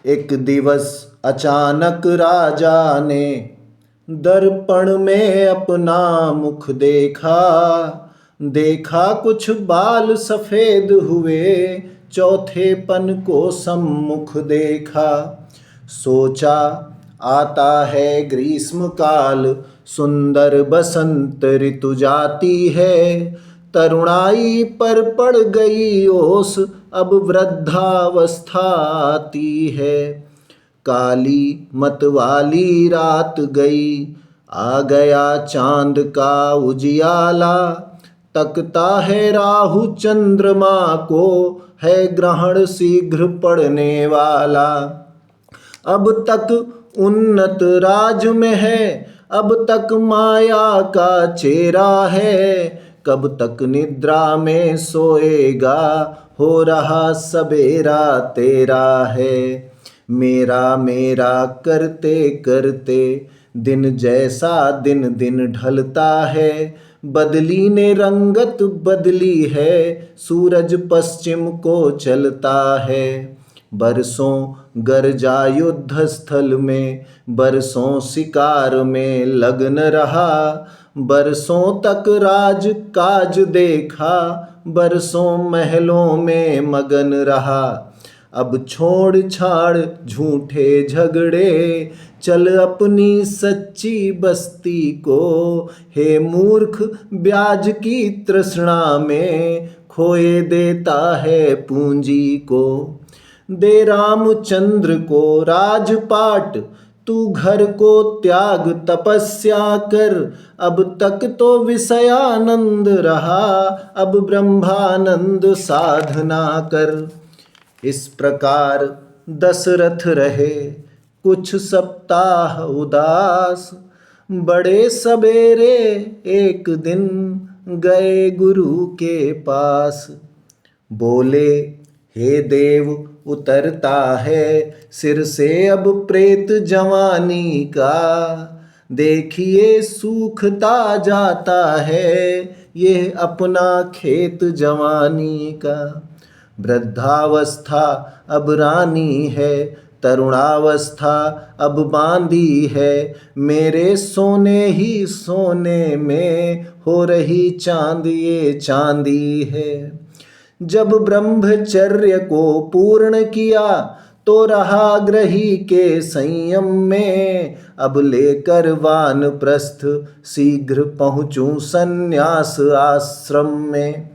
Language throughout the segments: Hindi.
एक दिवस अचानक राजा ने दर्पण में अपना मुख देखा। देखा कुछ बाल सफेद हुए, चौथेपन को सम्मुख देखा। सोचा आता है ग्रीष्म काल, सुंदर बसंत ऋतु जाती है। तरुणाई पर पड़ गई ओस, अब वृद्धावस्था आती है। काली मतवाली रात गई, आ गया चांद का उजियाला। तकता है राहु चंद्रमा को, है ग्रहण शीघ्र पड़ने वाला। अब तक उन्नत राज में है, अब तक माया का चेहरा है। कब तक निद्रा में सोएगा, हो रहा सबेरा तेरा है। मेरा मेरा करते करते दिन जैसा दिन दिन ढलता है। बदली ने रंगत बदली है, सूरज पश्चिम को चलता है। बरसों गरजा युद्ध स्थल में, बरसों शिकार में लगन रहा। बरसों तक राज काज देखा, बरसों महलों में मगन रहा। अब छोड़ छाड़ झूठे झगड़े, चल अपनी सच्ची बस्ती को। हे मूर्ख ब्याज की तृष्णा में, खोए देता है पूंजी को। दे रामचंद्र को राजपाट, तू घर को त्याग तपस्या कर। अब तक तो विषयानंद रहा, अब ब्रह्मानंद साधना कर। इस प्रकार दशरथ रहे कुछ सप्ताह उदास। बड़े सबेरे एक दिन गए गुरु के पास। बोले हे देव उतरता है सिर से अब प्रेत जवानी का। देखिए सूखता जाता है ये अपना खेत जवानी का। वृद्धावस्था अब रानी है, तरुणावस्था अब बांधी है। मेरे सोने ही सोने में हो रही चांद ये चांदी है। जब ब्रह्मचर्य को पूर्ण किया तो रहा ग्रही के संयम में। अब लेकर वानप्रस्थ शीघ्र पहुँचूं संन्यास आश्रम में।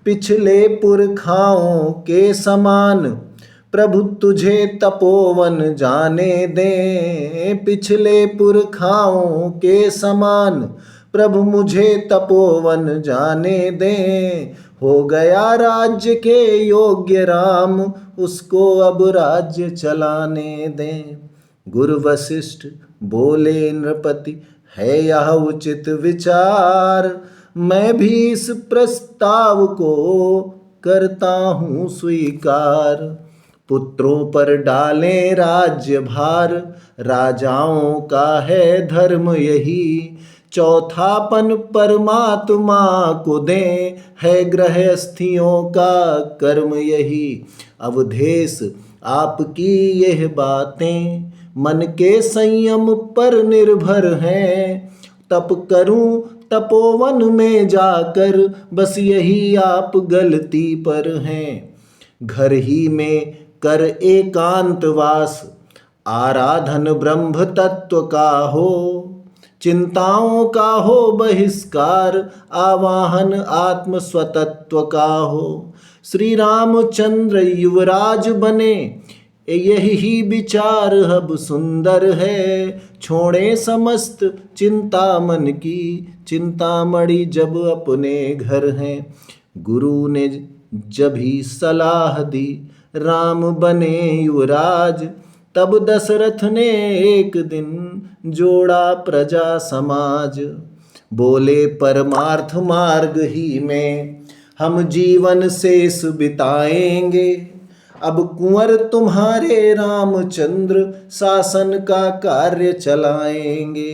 पिछले पुरखाओं के समान प्रभु तुझे तपोवन जाने दें। पिछले पुरखाओं के समान प्रभु मुझे तपोवन जाने दें। हो गया राज्य के योग्य राम, उसको अब राज्य चलाने दें। गुरु वशिष्ठ बोले नृपति है यह उचित विचार। मैं भी इस प्रस्ताव को करता हूँ स्वीकार। पुत्रों पर डालें राज्य भार, राजाओं का है धर्म यही। चौथापन परमात्मा को दें, है गृहस्थियों का कर्म यही। अवधेश आपकी यह बातें मन के संयम पर निर्भर हैं। तप करूं तपोवन में जाकर, बस यही आप गलती पर हैं। घर ही में कर एकांतवास, आराधन ब्रह्म तत्व का हो। चिंताओं का हो बहिष्कार, आवाहन आत्म स्वतत्व का हो। श्री रामचंद्र युवराज बने, यही विचार अब सुंदर है। छोड़े समस्त चिंता मन की, चिंतामणि जब अपने घर हैं। गुरु ने जब ही सलाह दी, राम बने युवराज। तब दशरथ ने एक दिन जोड़ा प्रजा समाज। बोले परमार्थ मार्ग ही में हम जीवन शेष बिताएंगे। अब कुंवर तुम्हारे रामचंद्र शासन का कार्य चलाएंगे।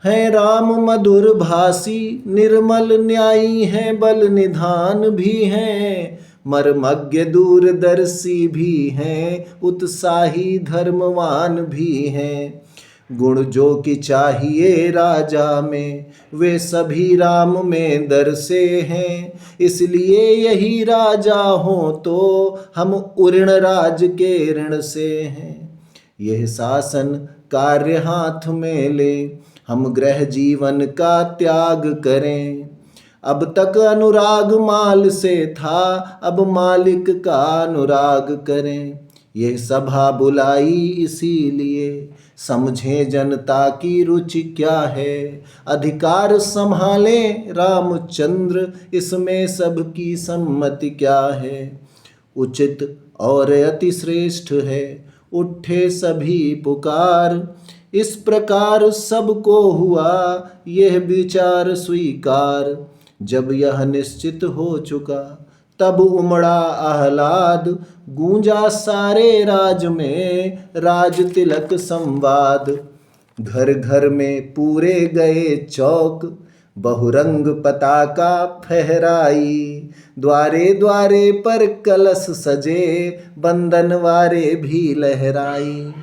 हैं राम मधुर भाषी, निर्मल न्यायी हैं, बल निधान भी हैं। मर्मज्ञ दूरदर्शी भी हैं, उत्साही धर्मवान भी हैं। गुण जो कि चाहिए राजा में, वे सभी राम में दर्शे हैं। इसलिए यही राजा हो तो हम उऋण राज के ऋण से हैं। यह शासन कार्य हाथ में ले, हम गृह जीवन का त्याग करें। अब तक अनुराग माल से था, अब मालिक का अनुराग करें। यह सभा बुलाई इसीलिए, समझें जनता की रुचि क्या है। अधिकार संभालें रामचंद्र, इसमें सबकी सम्मति क्या है। उचित और अति श्रेष्ठ है, उठे सभी पुकार। इस प्रकार सबको हुआ यह विचार स्वीकार। जब यह निश्चित हो चुका, तब उमड़ा आह्लाद। गूंजा सारे राज में राज तिलक संवाद। घर घर में पूरे गए चौक, बहुरंग पताका फहराई। द्वारे द्वारे पर कलश सजे, बंदनवारे भी लहराई।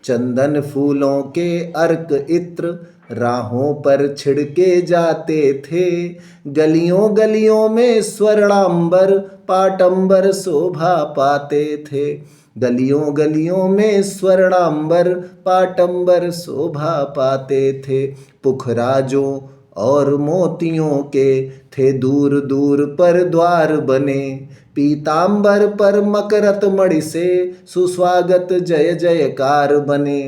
चंदन फूलों के अर्क इत्र राहों पर छिड़के जाते थे। गलियों गलियों में स्वर्णांबर पाटंबर शोभा पाते थे। गलियों गलियों में स्वर्णांबर पाटंबर शोभा पाते थे। पुखराजों और मोतियों के थे दूर दूर पर द्वार बने। पीतांबर पर मकरत मणि से सुस्वागत जय जयकार बने।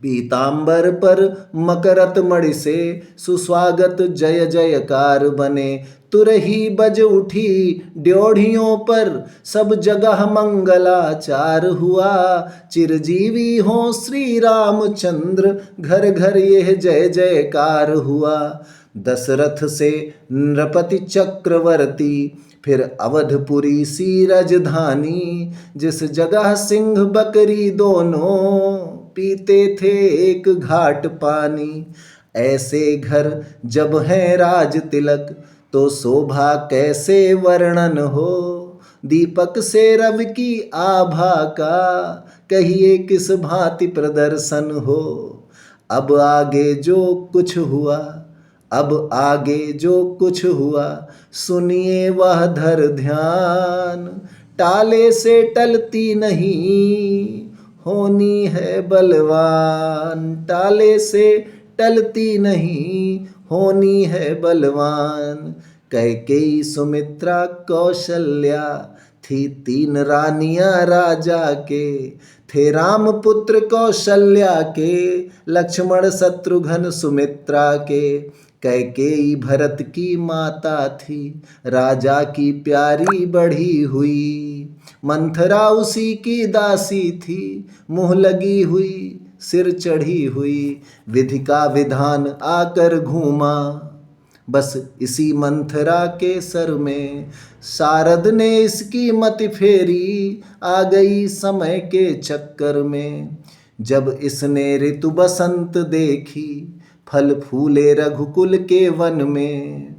पीतांबर पर मकरत मणि से सुस्वागत जय जयकार बने। तुरही बज उठी ड्योढ़ियों पर, सब जगह मंगलाचार हुआ। चिरजीवी हो श्री रामचंद्र, घर घर यह जय जयकार हुआ। दशरथ से नृपति चक्रवर्ती, फिर अवधपुरी सी राजधानी। जिस जगह सिंह बकरी दोनों, पीते थे एक घाट पानी। ऐसे घर जब है राज तिलक, तो शोभा कैसे वर्णन हो। दीपक से रवि की आभा का, कहिए किस भांति प्रदर्शन हो। अब आगे जो कुछ हुआ, अब आगे जो कुछ हुआ, सुनिए वह धर ध्यान। टाले से टलती नहीं, होनी है बलवान। टाले से टलती नहीं, होनी है बलवान। कैकेयी सुमित्रा कौशल्या, थी तीन रानियां राजा के। थे राम पुत्र कौशल्या के, लक्ष्मण शत्रुघ्न सुमित्रा के। कैकेयी भरत की माता थी, राजा की प्यारी बढ़ी हुई। मंथरा उसी की दासी थी, मुँह लगी हुई सिर चढ़ी हुई। विधि का विधान आकर घूमा, बस इसी मंथरा के सर में। शारद ने इसकी मति फेरी, आ गई समय के चक्कर में। जब इसने ऋतु बसंत देखी, फल फूले रघुकुल के वन में।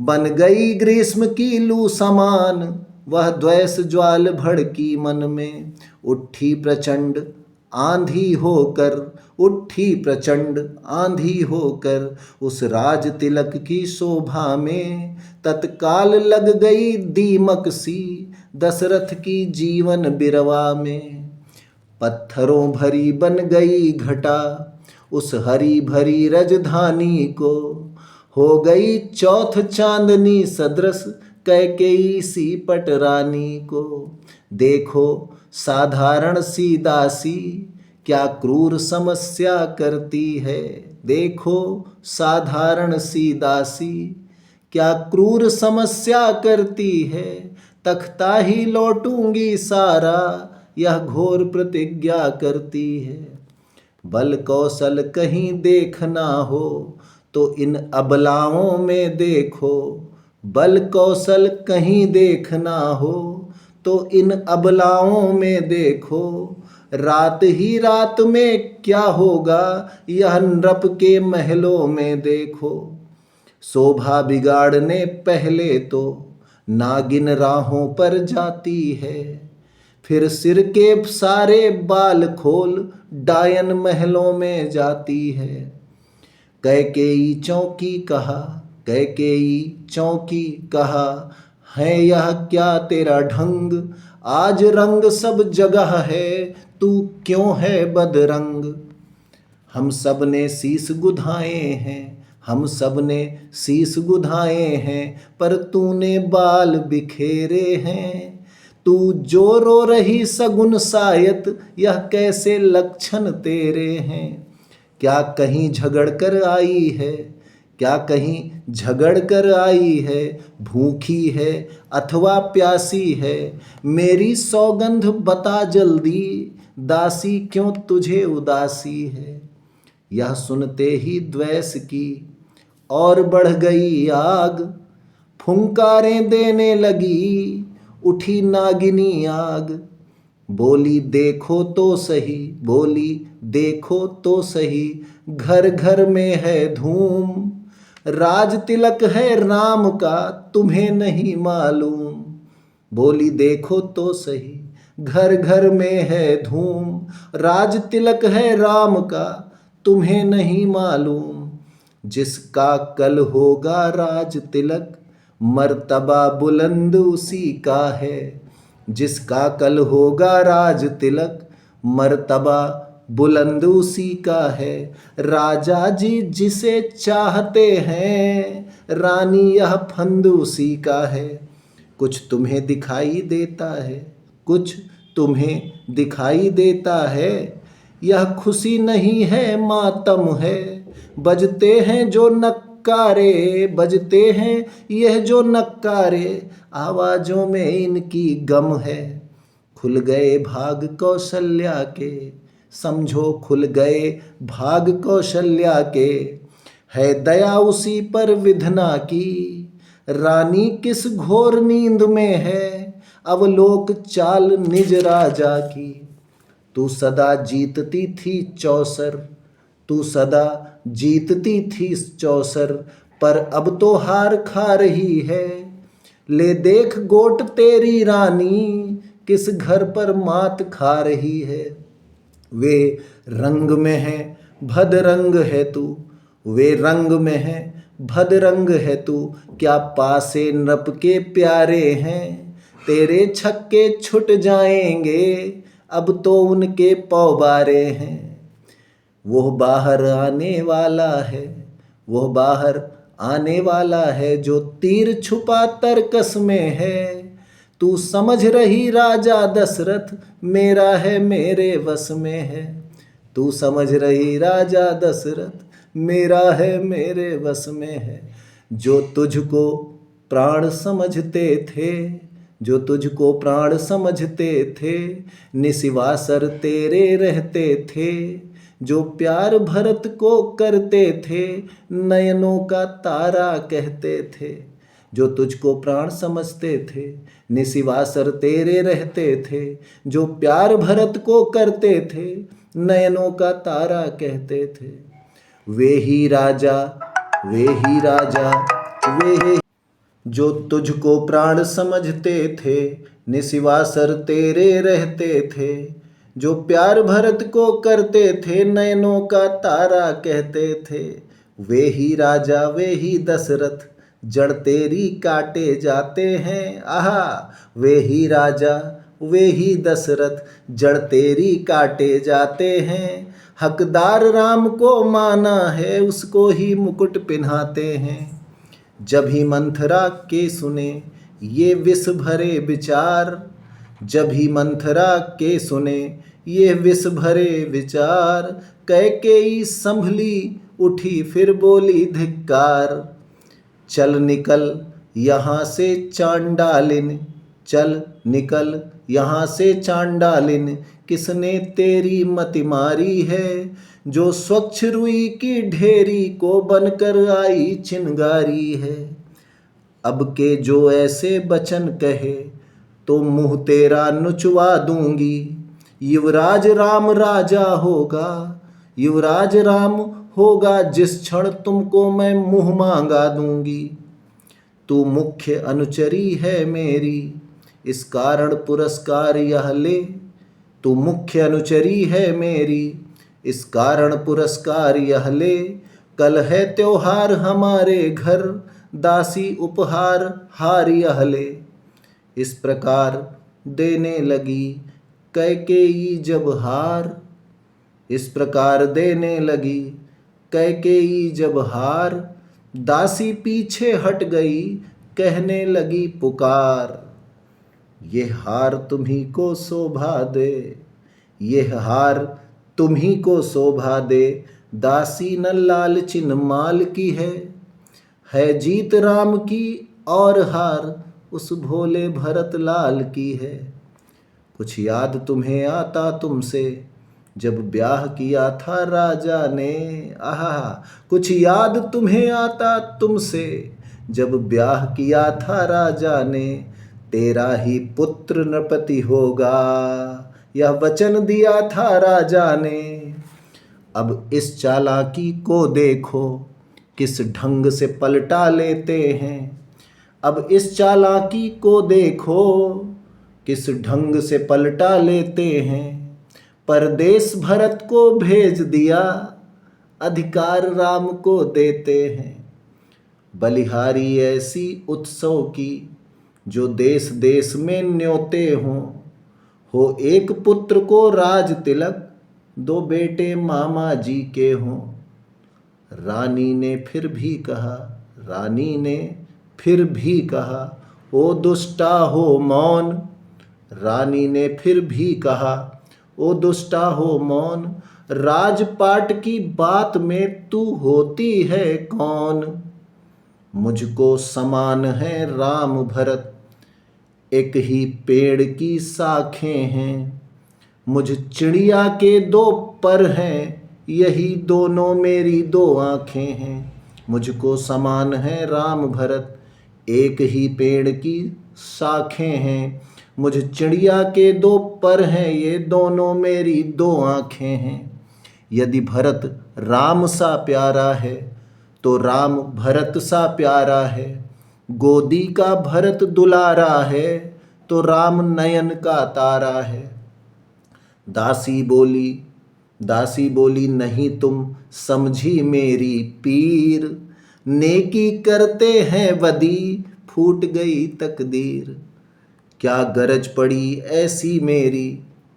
बन गई ग्रीष्म की लू समान, वह द्वेष ज्वाल भड़की मन में। उठी प्रचंड आंधी होकर, उठी प्रचंड आंधी होकर, उस राज तिलक की शोभा में। तत्काल लग गई दीमक सी, दशरथ की जीवन बिरवा में। पत्थरों भरी बन गई घटा, उस हरी भरी राजधानी को। हो गई चौथ चांदनी सदृश, कैकेयी सी पटरानी को। देखो साधारण सी दासी, क्या क्रूर समस्या करती है। देखो साधारण सी दासी, क्या क्रूर समस्या करती है। तख्ता ही लौटूंगी सारा, यह घोर प्रतिज्ञा करती है। बल कौशल कहीं देखना हो, तो इन अबलाओं में देखो। बल कौशल कहीं देखना हो, तो इन अबलाओं में देखो। रात ही रात में क्या होगा, यह नृप के महलों में देखो। शोभा बिगाड़ने पहले तो नागिन राहों पर जाती है। फिर सिर के सारे बाल खोल डायन महलों में जाती है। कैकेयी चौकी कहा, कैकेयी चौकी कहा, है यह क्या तेरा ढंग? आज रंग सब जगह है, तू क्यों है बदरंग? हम सब ने शीस गुधाए हैं, हम सब ने शीस गुधाए हैं, पर तूने बाल बिखेरे हैं। तू जो रो रही सगुन सायत, यह कैसे लक्षण तेरे हैं? क्या कहीं झगड़ कर आई है, क्या कहीं झगड़ कर आई है? भूखी है अथवा प्यासी है, मेरी सौगंध बता जल्दी, दासी क्यों तुझे उदासी है? यह सुनते ही द्वेष की और बढ़ गई आग, फुंकारें देने लगी उठी नागिनी आग। बोली देखो तो सही, बोली देखो तो सही, घर घर में है धूम। राज तिलक है राम का, तुम्हें नहीं मालूम। बोली देखो तो सही, घर घर में है धूम। राज तिलक है राम का, तुम्हें नहीं मालूम। जिसका कल होगा राज तिलक, मर्तबा बुलंद उसी का है। जिसका कल होगा राज तिलक, मर्तबा बुलंद उसी का है। राजा जी जिसे चाहते हैं, रानी यह फंद उसी का है। कुछ तुम्हें दिखाई देता है, कुछ तुम्हें दिखाई देता है, यह खुशी नहीं है मातम है। बजते हैं जो नक्कारे, बजते हैं यह जो नक्कारे, आवाज़ों में इनकी गम है। खुल गए भाग कौशल्या के, समझो खुल गए भाग कौशल्या के। है दया उसी पर विधना की, रानी किस घोर नींद में है। अवलोक चाल निज राजा की, तू सदा जीतती थी चौसर, तू सदा जीतती थी चौसर, पर अब तो हार खा रही है। ले देख गोट तेरी रानी, किस घर पर मात खा रही है। वे रंग में है भदरंग है तू, वे रंग में है भदरंग है तू। क्या पासे नृप के प्यारे हैं, तेरे छक्के छुट जाएंगे, अब तो उनके पौबारे हैं। वो बाहर आने वाला है, वो बाहर आने वाला है, जो तीर छुपा तरकस में है। तू समझ रही राजा दशरथ, मेरा है मेरे वश में है। तू समझ रही राजा दशरथ, मेरा है मेरे वश में है। जो तुझको प्राण समझते थे, जो तुझको प्राण समझते थे, निशिवासर तेरे रहते थे। जो प्यार भरत को करते थे, नयनों का तारा कहते थे। जो तुझको प्राण समझते थे, निशिवासर तेरे रहते थे। जो प्यार भरत को करते थे, नयनों का तारा कहते थे। वे ही राजा, वे ही राजा, वे ही जो तुझको प्राण समझते थे, निशिवासर तेरे रहते थे। जो प्यार भरत को करते थे, नयनों का तारा कहते थे। वे ही राजा, वे ही दशरथ, जड़ तेरी काटे जाते हैं। आहा, वे ही राजा, वे ही दशरथ, जड़ तेरी काटे जाते हैं। हकदार राम को माना है, उसको ही मुकुट पिन्हाते हैं। जब ही मंथरा के सुने ये विष भरे विचार, जब ही मंथरा के सुने ये विष भरे विचार। कैकेयी संभली उठी फिर बोली धिक्कार। चल निकल यहाँ से चांडालिन, चल निकल यहाँ से चांडालिन। किसने तेरी मति मारी है, जो स्वच्छ रुई की ढेरी को बनकर आई चिंगारी है। अब के जो ऐसे बचन कहे, तो मुँह तेरा नुचवा दूंगी। युवराज राम राजा होगा, युवराज राम होगा जिस क्षण तुमको मैं मुँह मांगा दूंगी। तू मुख्य अनुचरी है मेरी, इस कारण पुरस्कार यह ले। तू मुख्य अनुचरी है मेरी, इस कारण पुरस्कार यह ले। कल है त्योहार हमारे घर, दासी उपहार हार यह ले। इस प्रकार देने लगी कैकेयी जब हार, इस प्रकार देने लगी कैकेयी जब हार। दासी पीछे हट गई, कहने लगी पुकार। ये हार तुम्ही को शोभा दे, ये हार तुम्ही को शोभा दे। दासी न लालचिन माल की है जीत राम की, और हार उस भोले भरत लाल की है। कुछ याद तुम्हें आता तुमसे, जब ब्याह किया था राजा ने। आहा, कुछ याद तुम्हें आता तुमसे, जब ब्याह किया था राजा ने। तेरा ही पुत्र नृपति होगा, यह वचन दिया था राजा ने। अब इस चालाकी को देखो, किस ढंग से पलटा लेते हैं। अब इस चालाकी को देखो, किस ढंग से पलटा लेते हैं। परदेश भरत को भेज दिया, अधिकार राम को देते हैं। बलिहारी ऐसी उत्सव की, जो देश देश में न्योते हों। हो एक पुत्र को राज तिलक, दो बेटे मामा जी के हों। रानी ने फिर भी कहा, रानी ने फिर भी कहा, ओ दुष्टा हो मौन। रानी ने फिर भी कहा, ओ दुष्टा हो मौन। राजपाट की बात में तू होती है कौन। मुझको समान है राम भरत, एक ही पेड़ की शाखें हैं। मुझ चिड़िया के दो पर हैं, यही दोनों मेरी दो आँखें हैं। मुझको समान है राम भरत, एक ही पेड़ की शाखें हैं। मुझ चिड़िया के दो पर हैं, ये दोनों मेरी दो आँखें हैं। यदि भरत राम सा प्यारा है, तो राम भरत सा प्यारा है। गोदी का भरत दुलारा है, तो राम नयन का तारा है। दासी बोली नहीं तुम समझी मेरी पीर। नेकी करते हैं बदी, फूट गई तकदीर। क्या गरज पड़ी ऐसी मेरी,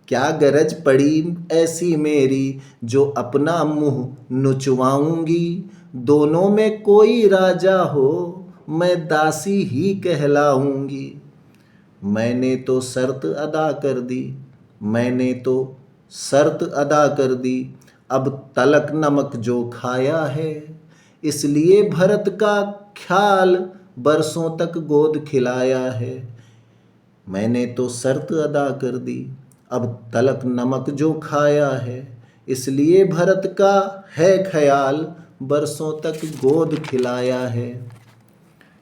क्या गरज पड़ी ऐसी मेरी, जो अपना मुँह नुचवाऊंगी। दोनों में कोई राजा हो, मैं दासी ही कहलाऊंगी। मैंने तो शर्त अदा कर दी, मैंने तो शर्त अदा कर दी। अब तलक नमक जो खाया है, इसलिए भरत का ख्याल बरसों तक गोद खिलाया है। मैंने तो शर्त अदा कर दी, अब तलक नमक जो खाया है, इसलिए भरत का है ख्याल बरसों तक गोद खिलाया है।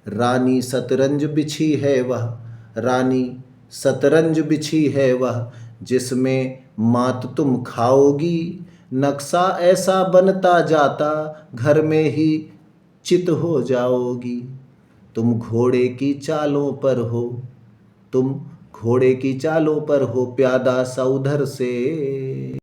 रानी शतरंज बिछी है वह, रानी शतरंज बिछी है वह, जिसमें मात तुम खाओगी। नक्शा ऐसा बनता जाता, घर में ही चित हो जाओगी। तुम घोड़े की चालों पर हो, तुम घोड़े की चालों पर हो, प्यादा सा उधर से